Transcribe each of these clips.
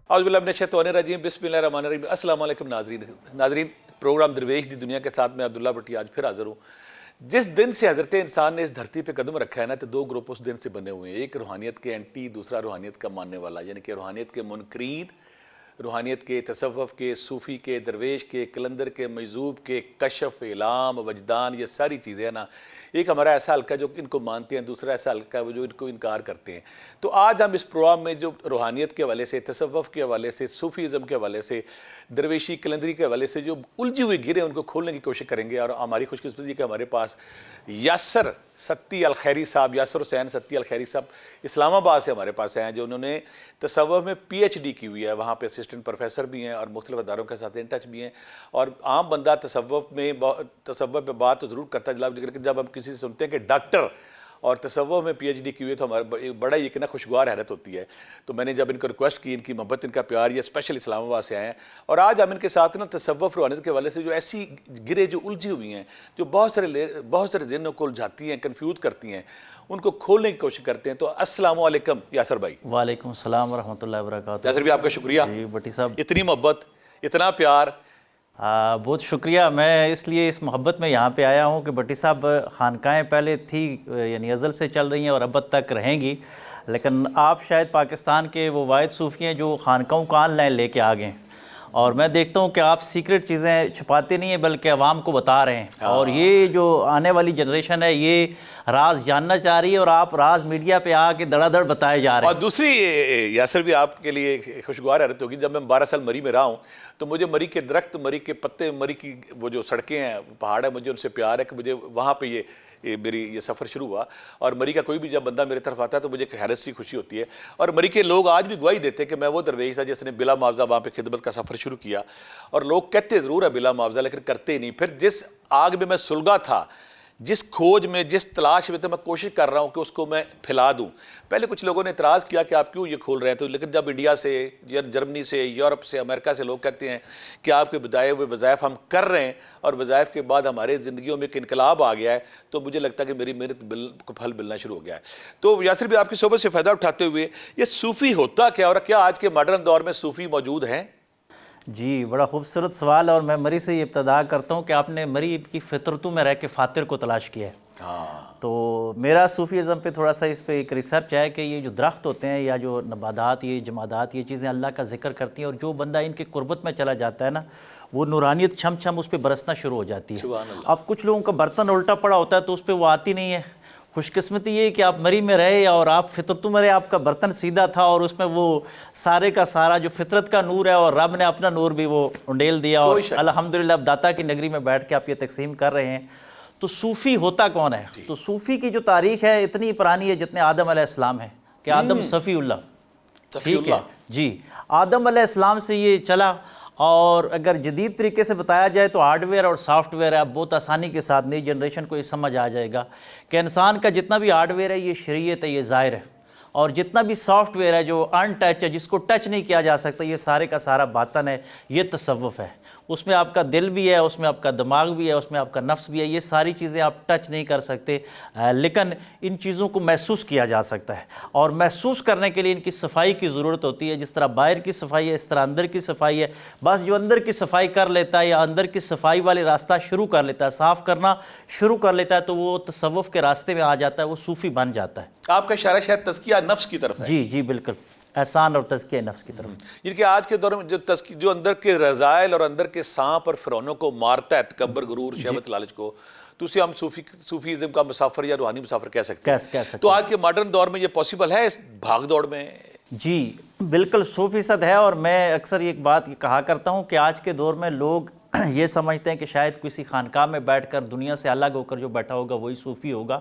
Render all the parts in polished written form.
اعوذ باللہ من الشیطان الرجیم بسم اللہ الرحمن الرحیم السلام علیکم ناظرین پروگرام درویش دی دنیا کے ساتھ میں عبداللہ بھٹی آج پھر حاضر ہوں. جس دن سے حضرت انسان نے اس دھرتی پہ قدم رکھا ہے نا تو دو گروپ اس دن سے بنے ہوئے ہیں. ایک روحانیت کے اینٹی, دوسرا روحانیت کا ماننے والا, یعنی کہ روحانیت کے منکرین, روحانیت کے, تصوف کے, صوفی کے, درویش کے, کلندر کے, مجذوب کے, کشف, اعلام, وجدان, یہ ساری چیزیں ہیں نا. ایک ہمارا ایسا حلقہ جو ان کو مانتے ہیں, دوسرا ایسا حلقہ وہ جو ان کو انکار کرتے ہیں. تو آج ہم اس پروگرام میں جو روحانیت کے حوالے سے, تصوف کے حوالے سے, صوفیزم کے حوالے سے, درویشی کلندری کے حوالے سے جو الجھی ہوئی گرے ان کو کھولنے کی کوشش کریں گے. اور ہماری خوش قسمتی کہ ہمارے پاس یاسر ستی الخیری صاحب, یاسر حسین ستی الخیری صاحب اسلام آباد سے ہمارے پاس ہیں, جو انہوں نے تصوف میں پی ایچ ڈی کی ہوئی ہے, وہاں پہ اسسٹنٹ پروفیسر بھی ہیں اور مختلف اداروں کے ساتھ ان ٹچ بھی ہیں. اور عام بندہ تصوف پہ بات تو ضرور کرتا ہے, لیکن جب ہم کسی سے سنتے ہیں کہ ڈاکٹر اور تصوف میں پی ایچ ڈی کی ہوئی ہے تو ہمارا بڑا ایک نا خوشگوار حیرت ہوتی ہے. تو میں نے جب ان کو ریکویسٹ کی, ان کی محبت, ان کا پیار, یہ اسپیشل اسلام آباد سے آئے ہیں. اور آج ہم ان کے ساتھ نا تصوف روحانیت کے حوالے سے جو ایسی گرے جو الجھی ہوئی ہیں, جو بہت سارے ذہنوں کو الجھاتی ہیں, کنفیوز کرتی ہیں, ان کو کھولنے کی کوشش کرتے ہیں. تو السلام علیکم یاسر بھائی. وعلیکم السلام ورحمۃ اللہ وبرکاتہ. یاسر بھی آپ کا شکریہ. جی بھٹی صاحب, اتنی محبت, اتنا پیار. بہت شکریہ. میں اس لیے اس محبت میں یہاں پہ آیا ہوں کہ بھٹی صاحب خانقاہیں پہلے تھی, یعنی ازل سے چل رہی ہیں اور ابد تک رہیں گی, لیکن آپ شاید پاکستان کے وہ واحد صوفی ہیں جو خانقاہوں کا آن لائن لے کے آ گئے. اور میں دیکھتا ہوں کہ آپ سیکرٹ چیزیں چھپاتے نہیں ہیں بلکہ عوام کو بتا رہے ہیں. اور یہ جو آنے والی جنریشن ہے یہ راز جاننا چاہ رہی ہے, اور آپ راز میڈیا پہ آ کے دڑا دڑ بتائے جا رہے ہیں. اور دوسری یاسر بھی آپ کے لیے خوشگوار حیرت ہوگی, جب میں 12 سال مری میں رہا ہوں تو مجھے مری کے درخت, مری کے پتے, مری کی وہ جو سڑکیں ہیں, پہاڑ ہے, مجھے ان سے پیار ہے کہ مجھے وہاں پہ میری یہ سفر شروع ہوا. اور مری کا کوئی بھی جب بندہ میرے طرف آتا ہے تو مجھے ایک حیرت سی خوشی ہوتی ہے. اور مری کے لوگ آج بھی گواہی دیتے ہیں کہ میں وہ درویش تھا جس نے بلا معاوضہ وہاں پہ خدمت کا سفر شروع کیا. اور لوگ کہتے ضرور ہے بلا معاوضہ, لیکن کرتے نہیں. پھر جس آگ میں سلگا تھا, جس کھوج میں, جس تلاش میں, تو میں کوشش کر رہا ہوں کہ اس کو میں پھیلا دوں. پہلے کچھ لوگوں نے اعتراض کیا کہ آپ کیوں یہ کھول رہے ہیں, تو لیکن جب انڈیا سے, جرمنی سے, یورپ سے, امریکہ سے لوگ کہتے ہیں کہ آپ کے بدائے ہوئے وظائف ہم کر رہے ہیں اور وظائف کے بعد ہمارے زندگیوں میں ایک انقلاب آ گیا ہے, تو مجھے لگتا ہے کہ میری محنت کو پھل ملنا شروع ہو گیا ہے. تو یاسر بھی آپ کی صحبت سے فائدہ اٹھاتے ہوئے, یہ صوفی ہوتا کیا, اور کیا آج کے ماڈرن دور میں صوفی موجود ہیں؟ جی بڑا خوبصورت سوال ہے, اور میں مری سے یہ ابتدا کرتا ہوں کہ آپ نے مری کی فطرتوں میں رہ کے فاتر کو تلاش کیا ہے. تو میرا صوفیزم پہ تھوڑا سا اس پہ ایک ریسرچ ہے کہ یہ جو درخت ہوتے ہیں یا جو نباتات, یہ جمادات, یہ چیزیں اللہ کا ذکر کرتی ہیں, اور جو بندہ ان کی قربت میں چلا جاتا ہے نا, وہ نورانیت چھم چھم اس پہ برسنا شروع ہو جاتی ہے. اب کچھ لوگوں کا برتن الٹا پڑا ہوتا ہے تو اس پہ وہ آتی نہیں ہے. خوش قسمتی یہ کہ آپ مری میں رہے اور آپ فطرتوں میں رہے, آپ کا برتن سیدھا تھا اور اس میں وہ سارے کا سارا جو فطرت کا نور ہے, اور رب نے اپنا نور بھی وہ انڈیل دیا, اور الحمدللہ اب داتا کی نگری میں بیٹھ کے آپ یہ تقسیم کر رہے ہیں. تو صوفی ہوتا کون ہے؟ تو صوفی کی جو تاریخ ہے اتنی پرانی ہے جتنے آدم علیہ السلام ہے, کہ آدم صفی اللہ, ٹھیک ہے جی, آدم علیہ السلام سے یہ چلا. اور اگر جدید طریقے سے بتایا جائے تو ہارڈ ویئر اور سافٹ ویئر ہے, اب بہت آسانی کے ساتھ نئی جنریشن کو یہ سمجھ آ جائے گا کہ انسان کا جتنا بھی ہارڈ ویئر ہے یہ شریعت ہے, یہ ظاہر ہے, اور جتنا بھی سافٹ ویئر ہے جو ان ٹچ ہے, جس کو ٹچ نہیں کیا جا سکتا, یہ سارے کا سارا باطن ہے, یہ تصوف ہے. اس میں آپ کا دل بھی ہے, اس میں آپ کا دماغ بھی ہے, اس میں آپ کا نفس بھی ہے, یہ ساری چیزیں آپ ٹچ نہیں کر سکتے, لیکن ان چیزوں کو محسوس کیا جا سکتا ہے. اور محسوس کرنے کے لیے ان کی صفائی کی ضرورت ہوتی ہے. جس طرح باہر کی صفائی ہے اس طرح اندر کی صفائی ہے. بس جو اندر کی صفائی کر لیتا ہے یا اندر کی صفائی والے راستہ شروع کر لیتا ہے, صاف کرنا شروع کر لیتا ہے, تو وہ تصوف کے راستے میں آ جاتا ہے, وہ صوفی بن جاتا ہے. آپ کا اشارہ شاید تزکیہ نفس کی طرف ہے. جی جی بالکل, احسان اور تزکیہ نفس کی طرف. یہ کہ آج کے دور میں جو اندر کے رذائل اور اندر کے سانپ اور فرعونوں کو مارتا ہے, تکبر, غرور, شہوت, لالچ کو, تو اسے ہم صوفیزم کا مسافر یا روحانی مسافر کہہ سکتے ہیں. تو آج کے ماڈرن دور میں یہ پاسبل ہے اس بھاگ دوڑ میں؟ جی بالکل 100% ہے. اور میں اکثر ایک بات کہا کرتا ہوں کہ آج کے دور میں لوگ یہ سمجھتے ہیں کہ شاید کسی خانقاہ میں بیٹھ کر دنیا سے الگ ہو کر جو بیٹھا ہوگا وہی صوفی ہوگا.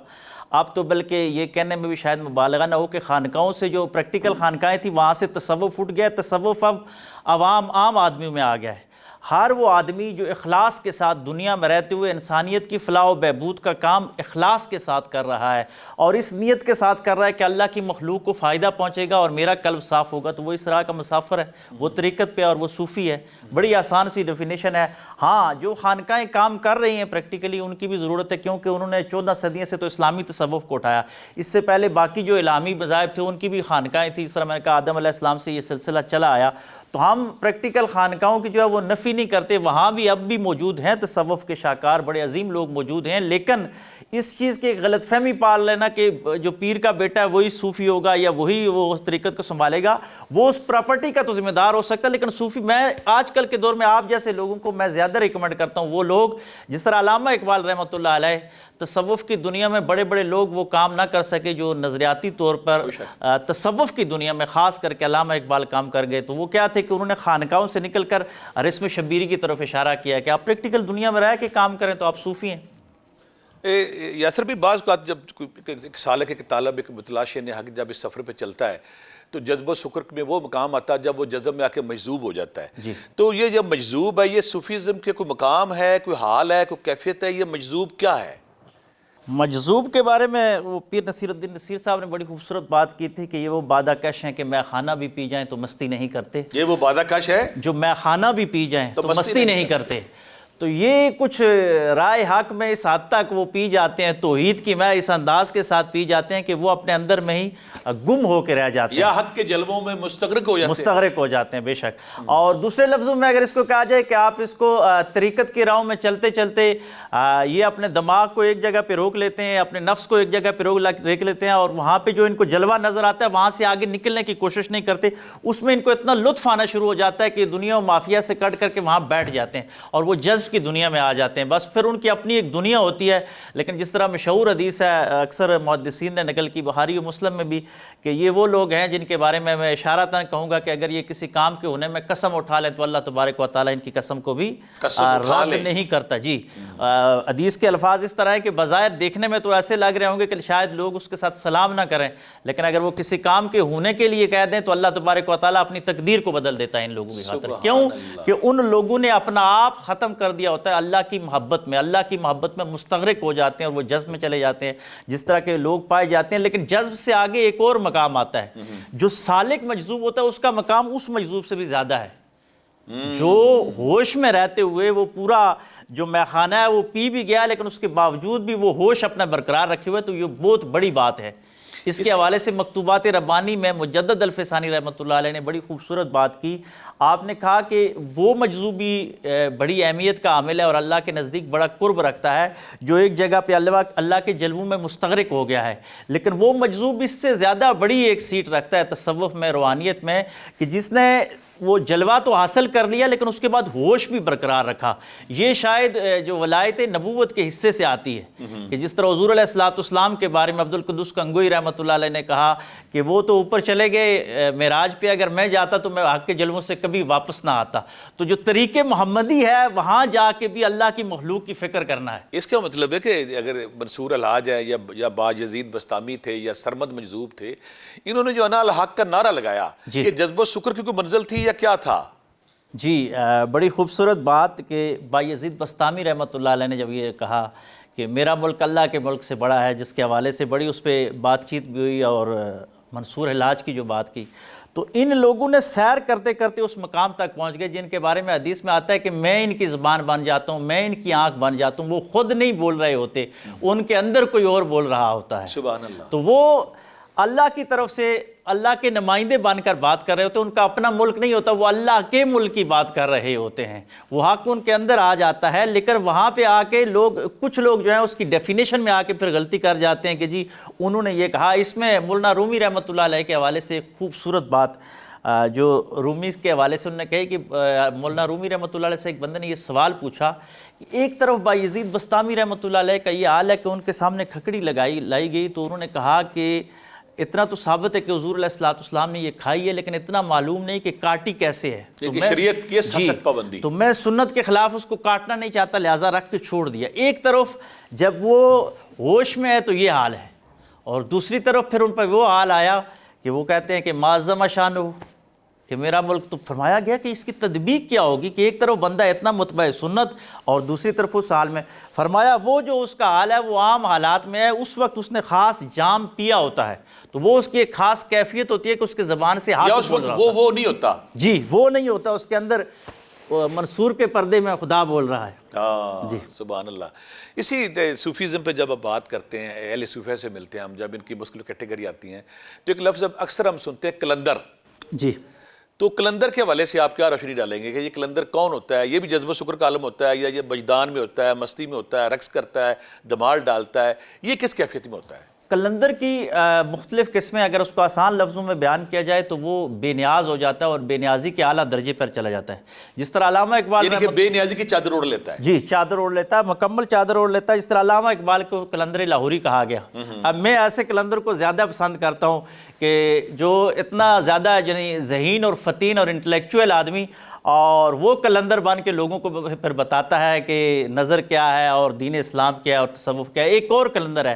اب تو بلکہ یہ کہنے میں بھی شاید مبالغہ نہ ہو کہ خانقاہوں سے جو پریکٹیکل خانقاہیں تھیں وہاں سے تصوف اٹھ گیا, تصوف اب عام آدمیوں میں آ گیا ہے. ہر وہ آدمی جو اخلاص کے ساتھ دنیا میں رہتے ہوئے انسانیت کی فلاح و بہبود کا کام اخلاص کے ساتھ کر رہا ہے اور اس نیت کے ساتھ کر رہا ہے کہ اللہ کی مخلوق کو فائدہ پہنچے گا اور میرا قلب صاف ہوگا، تو وہ اس طرح کا مسافر ہے، وہ طریقت پہ اور وہ صوفی ہے۔ بڑی آسان سی ڈیفینیشن ہے۔ ہاں جو خانقاہیں کام کر رہی ہیں پریکٹیکلی ان کی بھی ضرورت ہے، کیونکہ انہوں نے 14 صدیوں سے تو اسلامی تصوف کو اٹھایا، اس سے پہلے باقی جو علمی مذاہب تھے ان کی بھی خانقاہیں تھیں، اس طرح میں نے کہا آدم علیہ السلام سے یہ سلسلہ چلا آیا، تو ہم پریکٹیکل خانقاہوں کی جو ہے وہ نفی نہیں کرتے، وہاں بھی اب بھی موجود ہیں تصوف کے شاہکار، بڑے عظیم لوگ موجود ہیں، لیکن اس چیز کی غلط فہمی پال لینا کہ جو پیر کا بیٹا ہے وہی صوفی ہوگا یا وہی وہ اس طریقت کو سنبھالے گا، وہ اس پراپرٹی کا تو ذمہ دار ہو سکتا ہے، لیکن صوفی، میں آج کل کے دور میں آپ جیسے لوگوں کو میں زیادہ ریکمنڈ کرتا ہوں، وہ لوگ جس طرح علامہ اقبال رحمۃ اللہ علیہ تصوف کی دنیا میں بڑے بڑے لوگ وہ کام نہ کر سکے جو نظریاتی طور پر تصوف کی دنیا میں خاص کر کے علامہ اقبال کام کر گئے، تو وہ کیا تھے کہ انہوں نے خانقاہوں سے نکل کر رسم شبیری کی طرف اشارہ کیا کہ آپ پریکٹیکل دنیا میں رہ کے کام کریں تو آپ صوفی ہیں۔ یاسر بھی بعض اوقات جب ایک سالک ایک طالب ایک متلاشی نے حق جب اس سفر پہ چلتا ہے تو جذب و شکر میں وہ مقام آتا ہے جب وہ جذب میں آ کے مجذوب ہو جاتا ہے، تو یہ جب مجذوب ہے یہ صوفیزم کے کوئی مقام ہے، کوئی حال ہے، کوئی کیفیت ہے، یہ مجذوب کیا ہے؟ مجذوب کے بارے میں وہ پیر نصیر الدین نصیر صاحب نے بڑی خوبصورت بات کی تھی کہ یہ وہ بادہ کش ہیں کہ مے خانہ بھی پی جائیں تو مستی نہیں کرتے، یہ وہ بادہ کش ہے جو مے خانہ بھی پی جائیں تو مستی نہیں کرتے، تو یہ کچھ رائے حق میں اس حد تک وہ پی جاتے ہیں، توحید کی میں اس انداز کے ساتھ پی جاتے ہیں کہ وہ اپنے اندر میں ہی گم ہو کے رہ جاتے ہیں، یا حق کے جلووں میں مستغرق ہو جاتے ہیں بے شک۔ اور دوسرے لفظوں میں اگر اس کو کہا جائے کہ آپ اس کو طریقت کی راہوں میں چلتے چلتے یہ اپنے دماغ کو ایک جگہ پہ روک لیتے ہیں، اپنے نفس کو ایک جگہ پہ روک لیتے ہیں، اور وہاں پہ جو ان کو جلوہ نظر آتا ہے وہاں سے آگے نکلنے کی کوشش نہیں کرتے، اس میں ان کو اتنا لطف آنا شروع ہو جاتا ہے کہ دنیا و مافیا سے کٹ کر کے وہاں بیٹھ جاتے ہیں اور وہ جذب کی دنیا میں آ جاتے ہیں، بس پھر ان کی اپنی ایک دنیا ہوتی ہے۔ لیکن جس طرح مشہور حدیث ہے، اکثر محدثین نے نقل کی بخاری و مسلم میں بھی، کہ یہ وہ لوگ ہیں جن کے بارے میں اشارتاً کہوں گا کہ اگر یہ کسی کام کے ہونے میں قسم اٹھا لیں تو اللہ تبارک و تعالیٰ ان کی قسم کو بھی رد نہیں کرتا۔ جی حدیث کے الفاظ اس طرح ہے کہ بظاہر دیکھنے میں تو ایسے لگ رہے ہوں گے کہ شاید لوگ اس کے ساتھ سلام نہ کریں، لیکن اگر وہ کسی کام کے ہونے کے لیے کہہ دیں تو اللہ تبارک و تعالیٰ اپنی تقدیر کو بدل دیتا ہے ان لوگوں کی خاطر۔ کیوں کہ ان لوگوں نے اپنا آپ ختم کر دیا ہوتا ہے اللہ کی محبت میں مستغرق ہو جاتے ہیں اور وہ جذب میں چلے جاتے ہیں، جس طرح کے لوگ پائے جاتے ہیں۔ لیکن جذب سے آگے ایک اور مقام آتا ہے، جو سالک مجذوب ہوتا ہے اس کا مقام اس مجذوب سے بھی زیادہ ہے، جو ہوش میں رہتے ہوئے وہ پورا جو میخانہ ہے وہ پی بھی گیا لیکن اس کے باوجود بھی وہ ہوش اپنا برقرار رکھے ہوئے، تو یہ بہت بڑی بات ہے۔ اس کے حوالے سے مکتوبات ربانی میں مجدد الفسانی رحمۃ اللہ علیہ نے بڑی خوبصورت بات کی، آپ نے کہا کہ وہ مجذوبی بڑی اہمیت کا عامل ہے اور اللہ کے نزدیک بڑا قرب رکھتا ہے جو ایک جگہ پہ اللہ کے جلووں میں مستغرق ہو گیا ہے، لیکن وہ مجذوب اس سے زیادہ بڑی ایک سیٹ رکھتا ہے تصوف میں، روحانیت میں، کہ جس نے وہ جلوہ تو حاصل کر لیا لیکن اس کے بعد ہوش بھی برقرار رکھا۔ یہ شاید جو ولایت نبوت کے حصے سے آتی ہے کہ جس طرح حضور علیہ السلام کے بارے میں عبدالقدوس کنگوئی رحمۃ اللہ علیہ نے کہا کہ وہ تو اوپر چلے گئے معراج پہ، اگر میں جاتا تو میں حق کے جلووں سے کبھی واپس نہ آتا، تو جو طریق محمدی ہے وہاں جا کے بھی اللہ کی مخلوق کی فکر کرنا ہے۔ اس کا مطلب ہے کہ اگر منصور الحاج ہے یا با یزید بستامی تھے یا سرمد مجذوب تھے، انہوں نے جو انا الحق کا نعرہ لگایا، یہ جذب و شکر کی کوئی منزل تھی یا کیا تھا؟ جی بڑی خوبصورت بات کہ با یزید بستامی رحمۃ اللہ علیہ نے جب یہ کہا کہ میرا ملک اللہ کے ملک سے بڑا ہے، جس کے حوالے سے بڑی اس پہ بات چیت بھی ہوئی اور منصور الحاج کی جو بات کی، تو ان لوگوں نے سیر کرتے کرتے اس مقام تک پہنچ گئے جن کے بارے میں حدیث میں آتا ہے کہ میں ان کی زبان بن جاتا ہوں، میں ان کی آنکھ بن جاتا ہوں، وہ خود نہیں بول رہے ہوتے، ان کے اندر کوئی اور بول رہا ہوتا ہے۔ سبحان اللہ۔ تو وہ اللہ کی طرف سے اللہ کے نمائندے بن کر بات کر رہے ہوتے ہیں، ان کا اپنا ملک نہیں ہوتا، وہ اللہ کے ملک کی بات کر رہے ہوتے ہیں، وہ حق ان کے اندر آ جاتا ہے، لیکن وہاں پہ آ کے کچھ لوگ جو ہیں اس کی ڈیفینیشن میں آ کے پھر غلطی کر جاتے ہیں کہ جی انہوں نے یہ کہا۔ اس میں مولانا رومی رحمۃ اللہ علیہ کے حوالے سے ایک خوبصورت بات جو رومی کے حوالے سے انہوں نے کہی کہ مولانا رومی رحمۃ اللہ علیہ سے ایک بندے نے یہ سوال پوچھا کہ ایک طرف با یزید بستامی رحمۃ اللہ علیہ کا یہ حال ہے کہ ان کے سامنے کھکڑی لائی گئی تو انہوں نے کہا کہ اتنا تو ثابت ہے کہ حضور علیہ السلام نے یہ کھائی ہے، لیکن اتنا معلوم نہیں کہ کاٹی کیسے ہے، شریعت کی سخت پابندی، تو میں سنت کے خلاف اس کو کاٹنا نہیں چاہتا، لہٰذا رکھ کے چھوڑ دیا۔ ایک طرف جب وہ ہوش میں ہے تو یہ حال ہے، اور دوسری طرف پھر ان پر وہ حال آیا کہ وہ کہتے ہیں کہ معظم شانہ، کہ میرا ملک، تو فرمایا گیا کہ اس کی تطبیق کیا ہوگی کہ ایک طرف بندہ اتنا متبع سنت اور دوسری طرف اس حال میں، فرمایا وہ جو اس کا حال ہے وہ عام حالات میں ہے، اس وقت اس نے خاص جام پیا ہوتا ہے تو وہ اس کی ایک خاص کیفیت ہوتی ہے کہ اس کے زبان سے ہاتھ یا اس وقت وہ نہیں ہوتا، جی وہ نہیں ہوتا، اس کے اندر منصور کے پردے میں خدا بول رہا ہے۔ جی سبحان اللہ۔ اسی صوفیزم پہ جب آپ بات کرتے ہیں، اہل صوفیہ سے ملتے ہیں ہم، جب ان کی مختلف کیٹیگری آتی ہیں تو ایک لفظ اکثر ہم سنتے ہیں کلندر۔ جی تو کلندر کے حوالے سے آپ کیا روشنی ڈالیں گے کہ یہ کلندر کون ہوتا ہے؟ یہ بھی جذب و شکر کا عالم ہوتا ہے یا یہ وجدان میں ہوتا ہے، مستی میں ہوتا ہے، رقص کرتا ہے، دمال ڈالتا ہے، یہ کس کیفیت میں ہوتا ہے؟ کلندر کی مختلف قسمیں اگر اس کو آسان لفظوں میں بیان کیا جائے تو وہ بے نیاز ہو جاتا ہے اور بے نیازی کے اعلیٰ درجے پر چلا جاتا ہے، جس طرح علامہ اقبال یعنی کہ بے نیازی کی چادر اوڑھ لیتا ہے۔ جی چادر اوڑھ لیتا ہے، مکمل چادر اوڑھ لیتا ہے، جس طرح علامہ اقبال کو کلندر لاہوری کہا گیا۔ اب میں ایسے کلندر کو زیادہ پسند کرتا ہوں کہ جو اتنا زیادہ یعنی ذہین اور فتین اور انٹلیکچوئل آدمی، اور وہ کلندر بن کے لوگوں کو پھر بتاتا ہے کہ نظر کیا ہے اور دین اسلام کیا ہے اور تصوف کیا ہے۔ ایک اور کلندر ہے،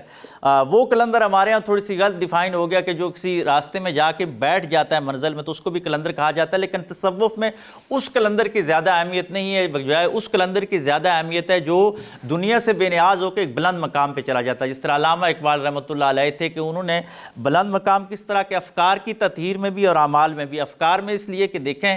وہ کلندر ہمارے ہاں تھوڑی سی غلط ڈیفائن ہو گیا کہ جو کسی راستے میں جا کے بیٹھ جاتا ہے منزل میں تو اس کو بھی کلندر کہا جاتا ہے، لیکن تصوف میں اس کلندر کی زیادہ اہمیت نہیں ہے، بجائے اس کلندر کی زیادہ اہمیت ہے جو دنیا سے بے نیاز ہو کے ایک بلند مقام پہ چلا جاتا ہے، جس طرح علامہ اقبال رحمۃ اللہ علیہ تھے کہ انہوں نے بلند مقام کس طرح کے افکار کی تطہیر میں بھی اور اعمال میں بھی۔ افکار میں اس لیے کہ دیکھیں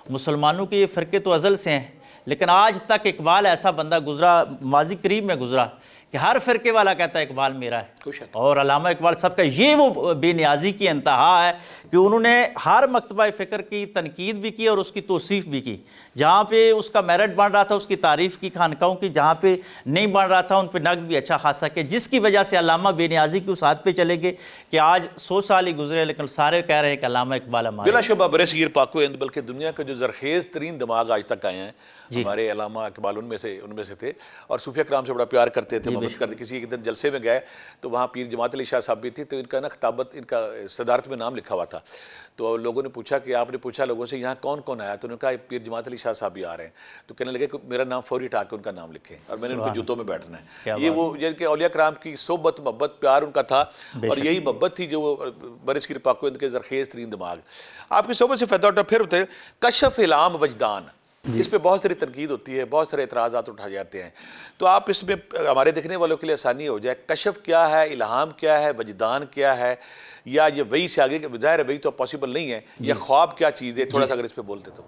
مسلمانوں کے یہ فرقے تو ازل سے ہیں، لیکن آج تک اقبال ایسا بندہ گزرا، ماضی قریب میں گزرا، کہ ہر فرقے والا کہتا ہے اقبال میرا ہے، اور علامہ اقبال سب کا یہ وہ بے نیازی کی انتہا ہے کہ انہوں نے ہر مکتبہ فکر کی تنقید بھی کی اور اس کی توصیف بھی کی، جہاں پہ اس کا میرٹ بن رہا تھا اس کی تعریف کی خانقاہوں کی، جہاں پہ نہیں بن رہا تھا ان پہ نقد بھی اچھا خاصا کہ جس کی وجہ سے علامہ بے نیازی کی اس حد پہ چلے گئے کہ آج 100 سال ہی گزرے لیکن سارے کہہ رہے ہیں کہ علامہ اقبال ہمارے۔ بلا شبہ برصغیر پاک و ہند بلکہ دنیا کے جو زرخیز ترین دماغ آج تک آئے ہیں ہمارے علامہ اقبال ان میں سے تھے، اور صوفیہ کرام سے بڑا پیار کرتے تھے، محبت کرتے۔ کسی ایک دن جلسے میں گئے تو وہاں پیر جماعت علی شاہ صاحب بھی تھی، تو ان کا نا خطابت، ان کا صدارت میں نام لکھا ہوا تھا، تو لوگوں نے پوچھا کہ آپ نے پوچھا لوگوں سے یہاں کون کون آیا، تو انہوں نے کہا پیر جماعت علی شاہ صاحب بھی آ رہے ہیں، تو کہنے لگے کہ میرا نام فوری اٹھا کے ان کا نام لکھیں اور میں نے ان کو جوتوں میں بیٹھنا ہے۔ یہ وہ جن کے اولیاء کرام کی صحبت، محبت، پیار ان کا تھا، اور یہی محبت تھی جو وہ برصغیر پاک و ہند کے زرخیز ترین دماغ۔ آپ کی صحبت سے فائدہ اٹھا پھر ہوتے ہیں کشف الہام وجدان، اس پہ بہت ساری تنقید ہوتی ہے، بہت سارے اعتراضات اٹھائے جاتے ہیں، تو آپ اس میں ہمارے دیکھنے والوں کے لیے آسانی ہو جائے، کشف کیا ہے، الہام کیا ہے، وجدان کیا ہے، یا یہ وحی سے آگے کہ ظاہر ہے وحی تو پاسبل نہیں ہے، یا خواب کیا چیز ہے، تھوڑا سا اگر اس پہ بولتے تو۔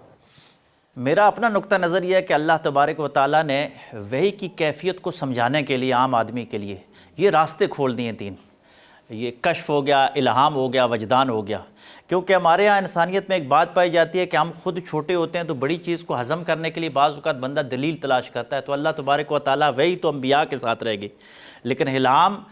میرا اپنا نقطہ نظر یہ ہے کہ اللہ تبارک و تعالیٰ نے وحی کی کیفیت کو سمجھانے کے لیے عام آدمی کے لیے یہ راستے کھول دیے تین، یہ کشف ہو گیا، الہام ہو گیا، وجدان ہو گیا، کیونکہ ہمارے ہاں انسانیت میں ایک بات پائی جاتی ہے کہ ہم خود چھوٹے ہوتے ہیں تو بڑی چیز کو ہضم کرنے کے لیے بعض اوقات بندہ دلیل تلاش کرتا ہے، تو اللہ تبارک و تعالیٰ وہی تو انبیاء کے ساتھ رہ گئی، لیکن الہام،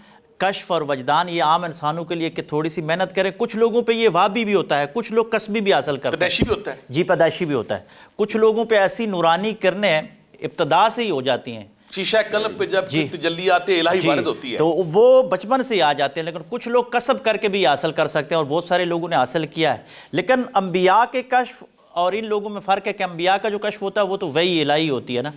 کشف اور وجدان یہ عام انسانوں کے لیے کہ تھوڑی سی محنت کریں۔ کچھ لوگوں پہ یہ وابی بھی ہوتا ہے، کچھ لوگ کسبی بھی حاصل کرتے ہیں، پیدائشی بھی ہوتا ہے، جی پیدائشی بھی ہوتا ہے، کچھ لوگوں پہ ایسی نورانی کرنے ابتدا سے ہی ہو جاتی ہیں، شیشہ قلب پہ جب تجلیات الہی وارد ہوتی ہے تو وہ بچپن سے ہی آ جاتے ہیں، لیکن کچھ لوگ کسب کر کے بھی حاصل کر سکتے ہیں اور بہت سارے لوگوں نے حاصل کیا ہے۔ لیکن انبیاء کے کشف اور ان لوگوں میں فرق ہے کہ انبیاء کا جو کشف ہوتا ہے وہ تو وحی الہی ہوتی ہے نا،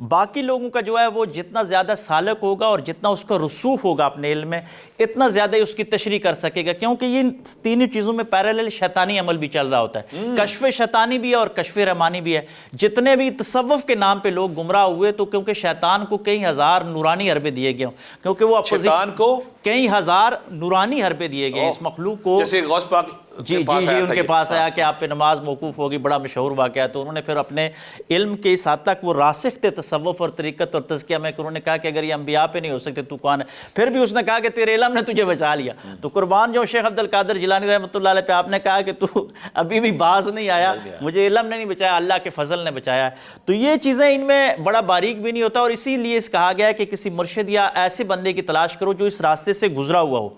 باقی لوگوں کا جو ہے وہ جتنا زیادہ سالک ہوگا اور جتنا اس کا رسوخ ہوگا اپنے علم میں اتنا زیادہ اس کی تشریح کر سکے گا، کیونکہ یہ تینوں چیزوں میں پیرالل شیطانی عمل بھی چل رہا ہوتا ہے، کشف شیطانی بھی ہے اور کشف رحمانی بھی ہے۔ جتنے بھی تصوف کے نام پہ لوگ گمراہ ہوئے تو کیونکہ شیطان کو کئی ہزار نورانی حربے دیے گئے ہوں، کیونکہ وہ شیطان کو کئی ہزار نورانی حربے دیے گئے اس مخلوق کو، جیسے غوث پاک جی ان کے پاس آیا کہ آپ پہ نماز موقوف ہوگی، بڑا مشہور واقعہ ہے، تو انہوں نے پھر اپنے علم کے اس حد تک وہ راسخ تھے تصوف اور طریقت اور تزکیہ میں کہ انہوں نے کہا کہ اگر یہ انبیاء پہ نہیں ہو سکتے تو کون ہے، پھر بھی اس نے کہا کہ تیرے علم نے تجھے بچا لیا، تو قربان جو شیخ عبد القادر جیلانی رحمۃ اللہ علیہ پہ آپ نے کہا کہ تو ابھی بھی باز نہیں آیا، مجھے علم نے نہیں بچایا، اللہ کے فضل نے بچایا ہے۔ تو یہ چیزیں ان میں بڑا باریک بھی نہیں ہوتا، اور اسی لیے اس کہا گیا ہے کہ کسی مرشد یا ایسے بندے کی تلاش کرو جو اس راستے سے گزرا ہوا ہو،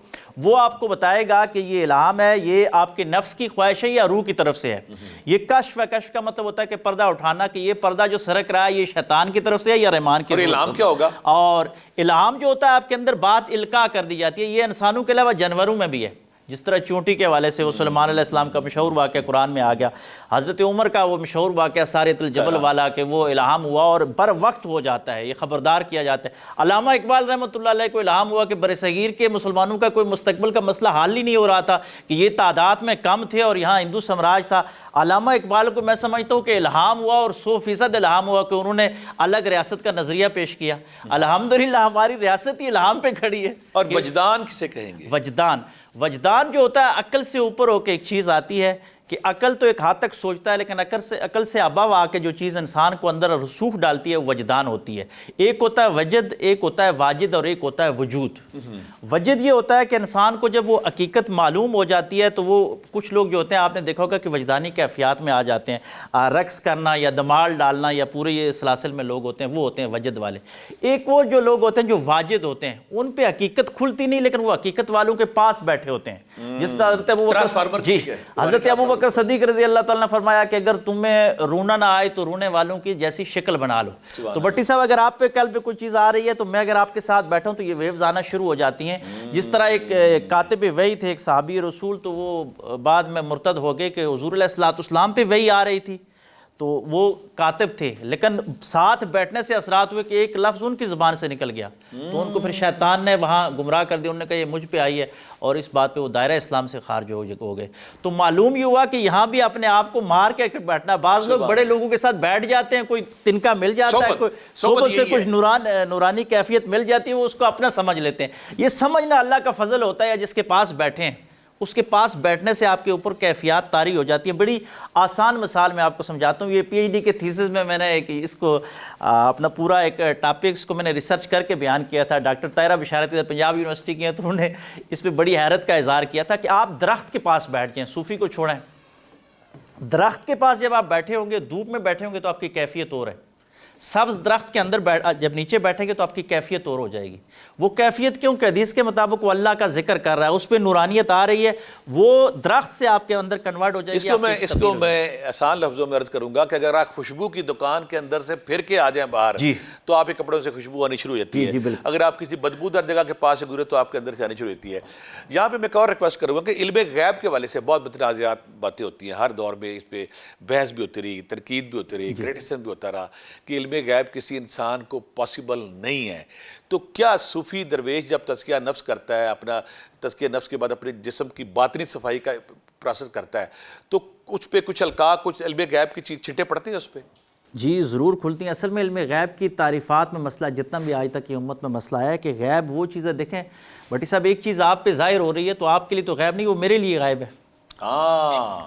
وہ آپ کو بتائے گا کہ یہ الہام ہے، یہ آپ کے نفس کی خواہش ہے یا روح کی طرف سے ہے۔ یہ کشف ہے، کشف کا مطلب ہوتا ہے کہ پردہ اٹھانا، کہ یہ پردہ جو سرک رہا ہے یہ شیطان کی طرف سے ہے یا رحمان کی طرف سے۔ اور الہام کیا ہوگا؟ اور الہام جو ہوتا ہے آپ کے اندر بات القاء کر دی جاتی ہے، یہ انسانوں کے علاوہ جانوروں میں بھی ہے، جس طرح چونٹی کے حوالے سے وہ سلیمان علیہ السلام کا مشہور واقعہ قرآن میں آ گیا، حضرت عمر کا وہ مشہور واقعہ ساریۃ الجبل والا کہ وہ الہام ہوا اور بر وقت ہو جاتا ہے، یہ خبردار کیا جاتا ہے۔ علامہ اقبال رحمۃ اللہ علیہ کو الہام ہوا کہ برصغیر کے مسلمانوں کا کوئی مستقبل کا مسئلہ حل ہی نہیں ہو رہا تھا کہ یہ تعداد میں کم تھے اور یہاں ہندو سمراج تھا۔ علامہ اقبال کو میں سمجھتا ہوں کہ الہام ہوا اور 100% الہام ہوا کہ انہوں نے الگ ریاست کا نظریہ پیش کیا۔ الحمدللہ ہماری ریاست ہی الہام پہ کھڑی ہے۔ اور وجدان کسے کہیں گے؟ وجدان جو ہوتا ہے عقل سے اوپر ہو کے ایک چیز آتی ہے کہ عقل تو ایک حد تک سوچتا ہے، لیکن عقل سے ابو آ کے جو چیز انسان کو اندر رسوخ ڈالتی ہے وہ وجدان ہوتی ہے۔ ایک ہوتا ہے وجد، ایک ہوتا ہے واجد اور ایک ہوتا ہے وجود۔ وجد یہ ہوتا ہے کہ انسان کو جب وہ حقیقت معلوم ہو جاتی ہے تو وہ کچھ لوگ جو ہوتے ہیں آپ نے دیکھا ہوگا کہ وجدانی کیفیات میں آ جاتے ہیں، رقص کرنا یا دمال ڈالنا یا پورے یہ سلاسل میں لوگ ہوتے ہیں، وہ ہوتے ہیں وجد والے۔ ایک وہ جو لوگ ہوتے ہیں جو واجد ہوتے ہیں، ان پہ حقیقت کھلتی نہیں لیکن وہ حقیقت والوں کے پاس بیٹھے ہوتے ہیں، جس طرح حضرت ابو بکر صدیق رضی اللہ تعالیٰ نے فرمایا کہ اگر تمہیں رونا نہ آئے تو رونے والوں کی جیسی شکل بنا لو۔ تو بٹی صاحب اگر آپ پہ قلب پہ کوئی چیز آ رہی ہے تو میں اگر آپ کے ساتھ بیٹھا ہوں تو یہ ویوز آنا شروع ہو جاتی ہیں۔ جس طرح ایک کاتب وحی تھے، ایک صحابی رسول، تو وہ بعد میں مرتد ہو گئے کہ حضور علیہ السلام پہ وحی آ رہی تھی تو وہ کاتب تھے، لیکن ساتھ بیٹھنے سے اثرات ہوئے کہ ایک لفظ ان کی زبان سے نکل گیا تو ان کو پھر شیطان نے وہاں گمراہ کر دیا، انہوں نے کہا یہ مجھ پہ آئی ہے، اور اس بات پہ وہ دائرہ اسلام سے خارج ہو گئے۔ تو معلوم یہ ہوا کہ یہاں بھی اپنے آپ کو مار کے بیٹھنا، بعض لوگ بڑے لوگوں کے ساتھ بیٹھ جاتے ہیں، کوئی تنکا مل جاتا ہے، کوئی صحبت سے کچھ نورانی کیفیت مل جاتی ہے، وہ اس کو اپنا سمجھ لیتے ہیں۔ یہ سمجھنا اللہ کا فضل ہوتا ہے، جس کے پاس بیٹھے ہیں اس کے پاس بیٹھنے سے آپ کے اوپر کیفیات طاری ہو جاتی ہیں۔ بڑی آسان مثال میں آپ کو سمجھاتا ہوں، یہ پی ایچ ڈی کے تھیسس میں نے اس کو اپنا پورا ایک ٹاپکس کو میں نے ریسرچ کر کے بیان کیا تھا۔ ڈاکٹر طاہرہ بشارتی پنجاب یونیورسٹی کی ہیں، تو انہوں نے اس پہ بڑی حیرت کا اظہار کیا تھا کہ آپ درخت کے پاس بیٹھ جائیں، صوفی کو چھوڑیں، درخت کے پاس جب آپ بیٹھے ہوں گے، دھوپ میں بیٹھے ہوں گے تو آپ کی کیفیت اور ہے، سبز درخت کے اندر جب نیچے بیٹھیں گے تو آپ کی کیفیت اور ہو جائے گی۔ وہ کیفیت کیوں کہ حدیث کے مطابق وہ اللہ کا ذکر کر رہا ہے، اس پہ نورانیت آ رہی ہے، وہ درخت سے آپ کے اندر کنورٹ ہو جائے گی۔ اس کو میں آسان لفظوں میں عرض کروں گا کہ اگر آپ خوشبو کی دکان کے اندر سے پھر کے آ جائیں باہر تو آپ کے کپڑوں سے خوشبو آنی شروع ہوتی ہے، اگر آپ کسی بدبودار جگہ کے پاس سے گزرے تو آپ کے اندر سے آنی شروع ہوتی ہے۔ یہاں پہ میں ایک اور ریکویسٹ کروں گا کہ علم غیب کے والے سے بہت متنازعات باتیں ہوتی ہیں، ہر دور میں اس پہ بحث بھی ہوتی رہی، تنقید بھی ہوتی رہی، کریٹیسزم بھی ہوتا رہا کہ علم غیب کسی انسان کو پاسبل نہیں ہے۔ تو کیا صوفی درویش جب تزکیہ نفس کرتا ہے، اپنا تزکیہ نفس کے بعد اپنے جسم کی باطنی صفائی کا پروسیس کرتا ہے، تو کچھ پہ کچھ القاء، کچھ علم غیب کی چھٹیں پڑتی ہیں اس پہ؟ جی ضرور کھلتی ہیں۔ اصل میں علم غیب کی تعریفات میں مسئلہ جتنا بھی آج تک یہ امت میں مسئلہ ہے کہ غیب وہ چیزیں، دیکھیں بھٹی صاحب ایک چیز آپ پہ ظاہر ہو رہی ہے تو آپ کے لیے تو غیب نہیں، وہ میرے لیے غائب ہے،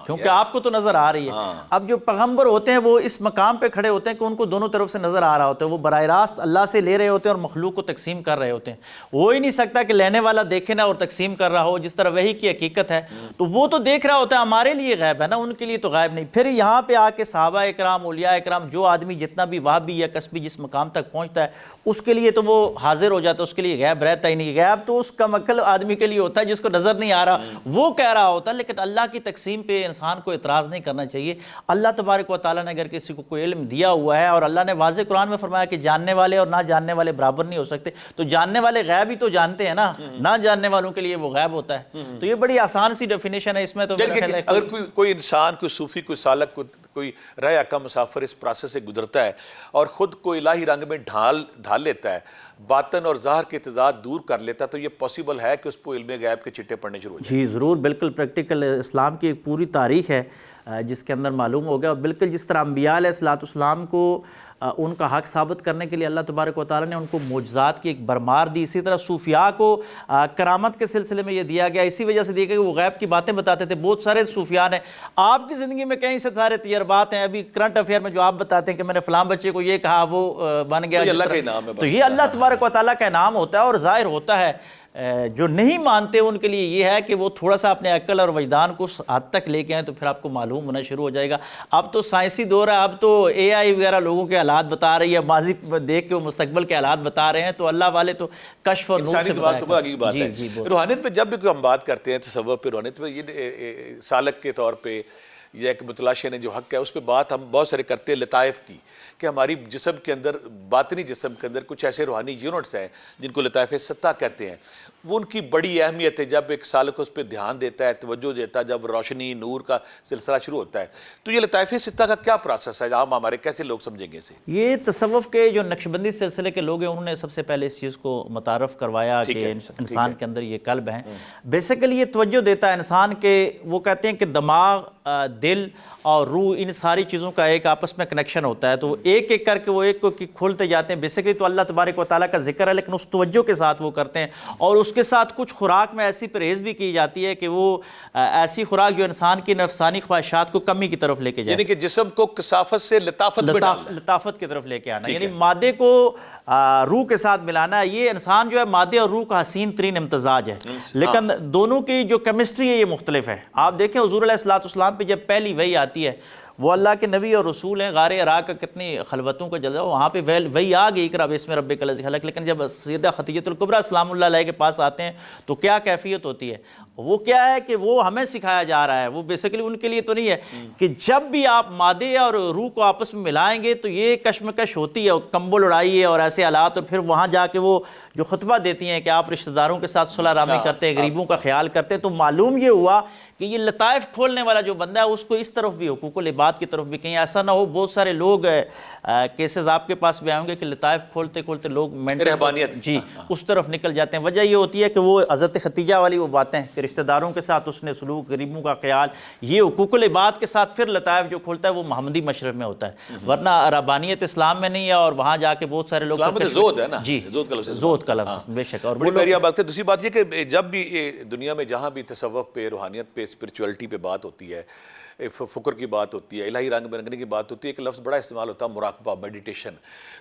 کیونکہ آپ کو تو نظر آ رہی ہے۔ اب جو پیغمبر ہوتے ہیں وہ اس مقام پہ کھڑے ہوتے ہیں کہ ان کو دونوں طرف سے نظر آ رہا ہوتا ہے، وہ براہ راست اللہ سے لے رہے ہوتے ہیں اور مخلوق کو تقسیم کر رہے ہوتے ہیں۔ ہو ہی نہیں سکتا کہ لینے والا دیکھے نہ اور تقسیم کر رہا ہو، جس طرح وحی کی حقیقت ہے تو وہ تو دیکھ رہا ہوتا ہے، ہمارے لیے غیب ہے نا، ان کے لیے تو غائب نہیں۔ پھر یہاں پہ آ کے صحابہ اکرام، اولیاء اکرام، جو آدمی جتنا بھی وہابی یا کسبی جس مقام تک پہنچتا ہے اس کے لیے تو وہ حاضر ہو جاتا ہے، اس کے لیے غیب رہتا ہی نہیں۔ غیب تو اس کم عقل آدمی کے لیے ہوتا ہے جس کو نظر نہیں آ رہا، وہ کہہ رہا ہوتا ہے، لیکن اللہ کی تقسیم پہ انسان کو اعتراض نہیں کرنا چاہیے۔ اللہ تبارک و تعالیٰ نے اگر کسی کو کوئی علم دیا ہوا ہے، اور اللہ نے واضح قرآن میں فرمایا کہ جاننے والے اور نہ جاننے والے برابر نہیں ہو سکتے، تو جاننے والے غیب ہی تو جانتے ہیں نا، نہ جاننے والوں کے لیے وہ غیب ہوتا ہے۔ تو یہ بڑی آسان سی ڈیفینیشن ہے، اس میں تو میرا خیال ہے اگر کوئی انسان، کوئی صوفی، کوئی سالک، کوئی رہ کا مسافر اس پروسیس سے گزرتا ہے اور خود کو الہی رنگ میں ڈھال لیتا ہے، باطن اور ظاہر کے تضاد دور کر لیتا ہے، تو یہ پاسبل ہے کہ اس کو علم غیب کے چٹے پڑھنے شروع ہو جائیں؟ جی ضرور، بالکل پریکٹیکل اسلام کی ایک پوری تاریخ ہے جس کے اندر معلوم ہو گیا، اور بالکل جس طرح انبیاء علیہ السلام کو ان کا حق ثابت کرنے کے لیے اللہ تبارک و تعالیٰ نے ان کو معجزات کی ایک بھرمار دی، اسی طرح صوفیاء کو کرامت کے سلسلے میں یہ دیا گیا، اسی وجہ سے دیا گیا کہ وہ غیب کی باتیں بتاتے تھے۔ بہت سارے صوفیاء ہیں، آپ کی زندگی میں کئی سے سارے تجربات ہیں، ابھی کرنٹ افیئر میں جو آپ بتاتے ہیں کہ میں نے فلاں بچے کو یہ کہا، وہ بن گیا، تو یہ اللہ تبارک و تعالیٰ کا انعام ہوتا ہے اور ظاہر ہوتا ہے۔ جو نہیں مانتے ان کے لیے یہ ہے کہ وہ تھوڑا سا اپنے عقل اور وجدان کو اس حد تک لے کے آئیں تو پھر آپ کو معلوم ہونا شروع ہو جائے گا۔ اب تو سائنسی دور ہے، اب تو اے آئی وغیرہ لوگوں کے حالات بتا رہی ہے، ماضی دیکھ کے وہ مستقبل کے حالات بتا رہے ہیں، تو اللہ والے تو کشف اور نور سے بات ہے۔ روحانیت پہ جب بھی ہم بات کرتے ہیں، تصوف پہ، روحانیت پہ، یہ سالک کے طور پہ یا ایک متلاشی نے جو حق ہے اس پہ بات ہم بہت سارے کرتے ہیں لطائف کی، کہ ہماری جسم کے اندر، باطنی جسم کے اندر کچھ ایسے روحانی یونٹس ہیں جن کو لطائف ستہ کہتے ہیں۔ وہ ان کی بڑی اہمیت ہے جب ایک سالک اس پہ دھیان دیتا ہے، توجہ دیتا ہے، جب روشنی نور کا سلسلہ شروع ہوتا ہے. تو یہ لطائف ستہ کا کیا پروسیس ہے؟ عام ہمارے کیسے لوگ سمجھیں گے اسے؟ یہ تصوف کے جو نقشبندی سلسلے کے لوگ ہیں انہوں نے سب سے پہلے اس چیز کو متعارف کروایا کہ انسان کے اندر یہ قلب ہیں. بیسیکلی یہ توجہ دیتا ہے انسان کے، وہ کہتے ہیں کہ دماغ، دل اور روح، ان ساری چیزوں کا ایک آپس میں کنیکشن ہوتا ہے. تو ایک ایک کر کے وہ ایک کو کھولتے جاتے ہیں. بیسیکلی تو اللہ تبارک و تعالیٰ کا ذکر ہے، لیکن اس توجہ کے ساتھ وہ کرتے ہیں. اور اس کے ساتھ کچھ خوراک میں ایسی پرہیز بھی کی جاتی ہے کہ وہ ایسی خوراک جو انسان کی نفسانی خواہشات کو کمی کی طرف لے کے جائے، یعنی کہ جسم کو کثافت سے لطافت میں ڈالنا، لطافت کی طرف لے کے آنا، یعنی مادے کو روح کے ساتھ ملانا. یہ انسان جو ہے مادے اور روح کا حسین ترین امتزاج ہے، لیکن دونوں کی جو کیمسٹری ہے یہ مختلف ہے. آپ دیکھیں حضور علیہ السلام پہ جب پہلی وحی آتی ہے، وہ اللہ کے نبی اور رسول ہیں، غار حرا کا کتنی خلوتوں کا جلوہ، وہاں پہ وحی آ گئی اقرا بسم ربک الذی خلق. لیکن جب سیدہ خدیجہ الکبریٰ سلام اللہ علیہ کے پاس آتے ہیں تو کیا کیفیت ہوتی ہے؟ وہ کیا ہے کہ وہ ہمیں سکھایا جا رہا ہے، وہ بیسیکلی ان کے لیے تو نہیں ہے کہ جب بھی آپ مادے اور روح کو آپس میں ملائیں گے تو یہ کشمکش ہوتی ہے، کمبل اڑائیے اور ایسے حالات. اور پھر وہاں جا کے وہ جو خطبہ دیتی ہیں کہ آپ رشتہ داروں کے ساتھ صلح رحمی کرتے ہیں، غریبوں کا خیال کرتے ہیں. تو معلوم یہ ہوا کہ یہ لطائف کھولنے والا جو بندہ ہے اس کو اس طرف بھی، حقوق العباد کی طرف بھی، کہیں ایسا نہ ہو بہت سارے لوگ کیسز آپ کے پاس بھی آئیں گے کہ لطائف کھولتے کھولتے لوگ رہبانیت جی اس طرف نکل جاتے ہیں. وجہ یہ ہوتی ہے کہ وہ حضرت خدیجہ والی وہ باتیں کہ رشتہ داروں کے ساتھ اس نے سلوک، غریبوں کا خیال، یہ حقوق العباد کے ساتھ پھر لطائف جو کھولتا ہے وہ محمدی مشرب میں ہوتا ہے، ورنہ رہبانیت اسلام میں نہیں ہے. اور وہاں جا کے بہت سارے لوگ زہد ہے نا، جی زہد کا لفظ بے شک. اور میری بات ہے. دوسری بات یہ کہ جب بھی دنیا میں جہاں بھی تصوف پہ، روحانیت پہ، اسپرچولیٹی پہ بات ہوتی ہے، فکر کی بات ہوتی ہے، الہی رنگ برنگنے کی بات ہوتی ہے، ایک لفظ بڑا استعمال ہوتا ہے مراقبہ، میڈیٹیشن.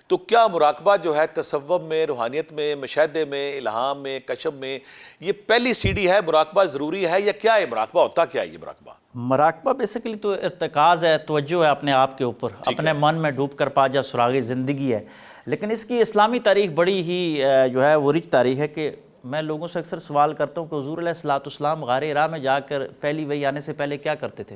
تو کیا مراقبہ جو ہے تصوف میں، روحانیت میں، مشاہدے میں، الہام میں، کشف میں، یہ پہلی سیڑھی ہے؟ مراقبہ ضروری ہے یا کیا ہے مراقبہ؟ ہوتا کیا ہے یہ مراقبہ؟ مراقبہ بیسیکلی تو ارتکاز ہے، توجہ ہے اپنے آپ کے اوپر، اپنے من میں ڈوب کر پا جا سراغِ زندگی ہے. لیکن اس کی اسلامی تاریخ بڑی ہی جو ہے وہ رچ تاریخ ہے. کہ میں لوگوں سے اکثر سوال کرتا ہوں کہ حضور علیہ السلام غار حرا میں جا کر پہلی وحی آنے سے پہلے کیا کرتے تھے؟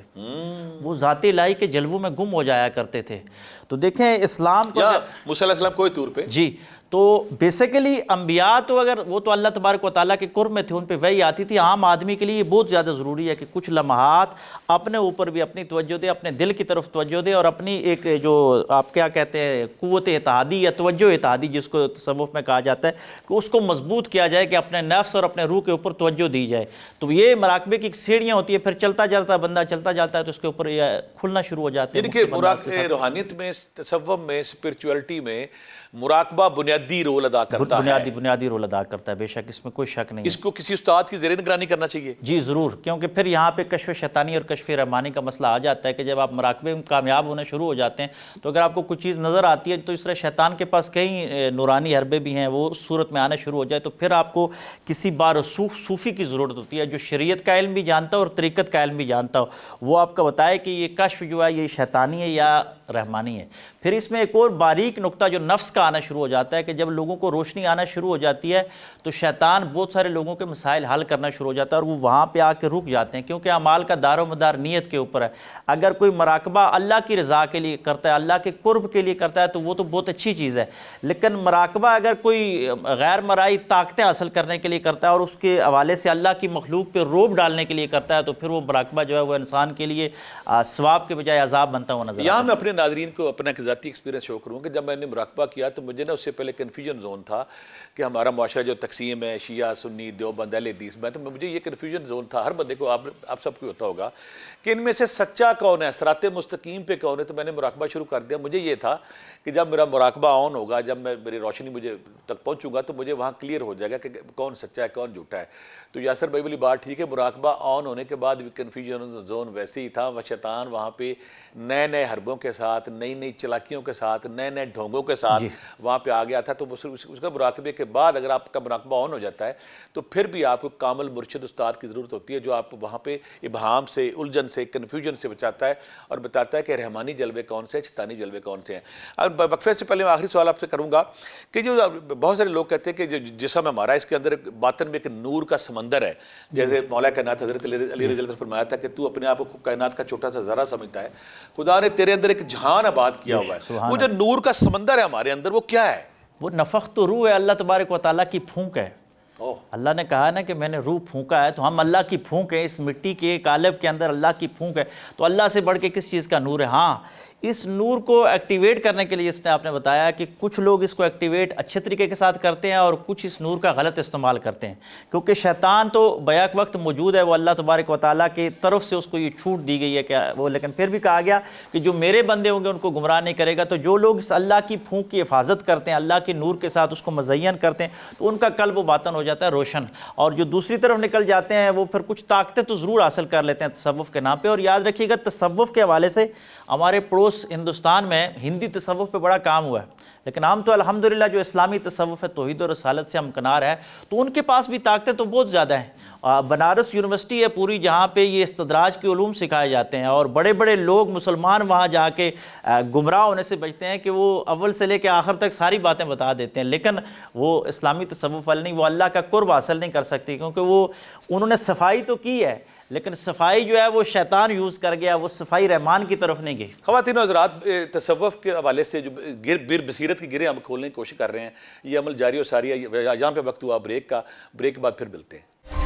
وہ ذات الہی کے جلووں میں گم ہو جایا کرتے تھے. تو دیکھیں اسلام کو، یا موسیٰ علیہ السلام کوئی طور پہ جی تو بیسیکلی انبیاء تو اگر وہ تو اللہ تبارک و تعالیٰ کے قرب میں تھے، ان پہ وحی آتی تھی. عام آدمی کے لیے یہ بہت زیادہ ضروری ہے کہ کچھ لمحات اپنے اوپر بھی اپنی توجہ دے، اپنے دل کی طرف توجہ دے، اور اپنی ایک جو آپ کیا کہتے ہیں قوت اتحادی یا توجہ اتحادی جس کو تصوف میں کہا جاتا ہے، کہ اس کو مضبوط کیا جائے، کہ اپنے نفس اور اپنے روح کے اوپر توجہ دی جائے. تو یہ مراقبے کی سیڑھیاں ہوتی ہیں. پھر چلتا جاتا بندہ چلتا جاتا ہے تو اس کے اوپر یہ کھلنا شروع ہو جاتے ہیں. یعنی کہ روحانیت میں، تصوف میں، اسپرچولیٹی میں مراقبہ بنیادی رول ادا کرتا ہے، بنیادی رول ادا کرتا ہے. بے شک اس میں کوئی شک نہیں. اس کو کسی استاد کی زیر نگرانی کرنا چاہیے؟ جی ضرور، کیونکہ پھر یہاں پہ کشف شیطانی اور کشف رحمانی کا مسئلہ آ جاتا ہے کہ جب آپ مراقبے میں کامیاب ہونا شروع ہو جاتے ہیں تو اگر آپ کو کچھ چیز نظر آتی ہے تو اس طرح شیطان کے پاس کئی نورانی حربے بھی ہیں، وہ اس صورت میں آنا شروع ہو جائے تو پھر آپ کو کسی بارسوخ صوفی کی ضرورت ہوتی ہے جو شریعت کا علم بھی جانتا ہو اور طریقت کا علم بھی جانتا ہو. وہ آپ کا بتائے کہ یہ کشف جو ہے یہ شیطانی ہے یا رحمانی ہے. پھر اس میں ایک اور باریک نقطہ جو نفس کا آنا شروع ہو جاتا ہے کہ جب لوگوں کو روشنی آنا شروع ہو جاتی ہے تو شیطان بہت سارے لوگوں کے مسائل حل کرنا شروع ہو جاتا ہے اور وہ وہاں پہ آ کے رک جاتے ہیں، کیونکہ اعمال کا دار و مدار نیت کے اوپر ہے. اگر کوئی مراقبہ اللہ کی رضا کے لیے کرتا ہے، اللہ کے قرب کے لیے کرتا ہے تو وہ تو بہت اچھی چیز ہے. لیکن مراقبہ اگر کوئی غیر مرئی طاقتیں حاصل کرنے کے لیے کرتا ہے اور اس کے حوالے سے اللہ کی مخلوق پہ روب ڈالنے کے لیے کرتا ہے تو پھر وہ مراقبہ جو ہے وہ انسان کے لیے ثواب کے بجائے عذاب بنتا ہوا نظر آتا ہے. یہاں میں اپنے ناظرین کو اپنا ایک ذاتی ایکسپیرینس شو کروں کہ جب میں نے مراقبہ کیا تو مجھے نا اس سے پہلے کنفیوژن زون تھا کہ ہمارا معاشرہ جو تقسیم ہے شیعہ سنی دیوبند اہل حدیث میں، تو مجھے یہ کنفیوژن زون تھا. ہر بندے کو، آپ سب کو ہوتا ہوگا کہ ان میں سے سچا کون ہے، صراط مستقیم پہ کون ہے. تو میں نے مراقبہ شروع کر دیا. مجھے یہ تھا کہ جب میرا مراقبہ آن ہوگا، جب میری روشنی مجھے تک پہنچوں گا تو مجھے وہاں کلیئر ہو جائے گا کہ کون سچا ہے کون جھوٹا ہے. تو یاسر بھائی والی بات ٹھیک ہے، مراقبہ آن ہونے کے بعد بھی کنفیوژن زون ویسے ہی تھا. وہ شیطان وہاں پہ نئے نئے حربوں کے ساتھ، نئی نئی چلاکیوں کے ساتھ، نئے نئے ڈھونگوں کے ساتھ وہاں پہ آ گیا تھا. تو اس کا مراقبے کے بعد اگر آپ کا مراقبہ آن ہو جاتا ہے تو پھر بھی آپ کو کامل مرشد استاد کی ضرورت ہوتی ہے جو آپ وہاں پہ ابہام سے، الجھن سے، کنفیوژن سے بچاتا ہے اور بتاتا ہے کہ رحمانی جلوے کون سے ہیں، شیطانی جلوے کون سے ہیں. اب وقفے سے پہلے میں آخری سوال آپ سے کروں گا کہ جو بہت سارے لوگ کہتے ہیں کہ جو جسم ہمارا اس کے اندر باطن میں ایک نور کا سمندر ہے، جیسے مولا کائنات حضرت علی رضی اللہ عنہ نے فرمایا تھا کہ تو اپنے آپ کو کائنات کا چھوٹا سا ذرہ سمجھتا ہے، خدا نے تیرے اندر ایک جہان آباد کیا ہوا ہے. وہ جو نور کا سمندر ہے ہمارے اندر وہ کیا ہے؟ وہ نفخت روح ہے، اللہ تبارک و تعالیٰ کی پھونک ہے. اللہ نے کہا نا کہ میں نے روح پھونکا ہے، تو ہم اللہ کی پھونک ہیں، اس مٹی کے قالب کے اندر اللہ کی پھونک ہے، تو اللہ سے بڑھ کے کس چیز کا نور ہے؟ ہاں، اس نور کو ایکٹیویٹ کرنے کے لیے اس نے آپ نے بتایا کہ کچھ لوگ اس کو ایکٹیویٹ اچھے طریقے کے ساتھ کرتے ہیں اور کچھ اس نور کا غلط استعمال کرتے ہیں، کیونکہ شیطان تو بیک وقت موجود ہے، وہ اللہ تبارک و تعالیٰ کی طرف سے اس کو یہ چھوٹ دی گئی ہے کہ وہ، لیکن پھر بھی کہا گیا کہ جو میرے بندے ہوں گے ان کو گمراہ نہیں کرے گا۔ تو جو لوگ اس اللہ کی پھونک کی حفاظت کرتے ہیں، اللہ کے نور کے ساتھ اس کو مزین کرتے ہیں، تو ان کا قلب و باطن ہو جاتا ہے روشن، اور جو دوسری طرف نکل جاتے ہیں وہ پھر کچھ طاقتیں تو ضرور حاصل کر لیتے ہیں تصوف کے نام پہ۔ اور یاد رکھیے گا، تصوف کے حوالے سے ہمارے پڑوس ہندوستان میں ہندی تصوف پہ بڑا کام ہوا ہے، لیکن ہم تو الحمدللہ جو اسلامی تصوف ہے، توحید و رسالت سے ہم کنار ہے، تو ان کے پاس بھی طاقتیں تو بہت زیادہ ہیں۔ بنارس یونیورسٹی ہے پوری، جہاں پہ یہ استدراج کے علوم سکھائے جاتے ہیں، اور بڑے بڑے لوگ مسلمان وہاں جا کے گمراہ ہونے سے بچتے ہیں کہ وہ اول سے لے کے آخر تک ساری باتیں بتا دیتے ہیں، لیکن وہ اسلامی تصوف والے نہیں، وہ اللہ کا قرب حاصل نہیں کر سکتی، کیونکہ وہ انہوں نے صفائی تو کی ہے، لیکن صفائی جو ہے وہ شیطان یوز کر گیا، وہ صفائی رحمان کی طرف نہیں گئی۔ خواتین و حضرات، تصوف کے حوالے سے جو بیر بصیرت کی گرہیں ہم کھولنے کی کوشش کر رہے ہیں، یہ عمل جاری و ساری ہے۔ یہاں پہ وقت ہوا بریک کا، بریک کے بعد پھر ملتے ہیں۔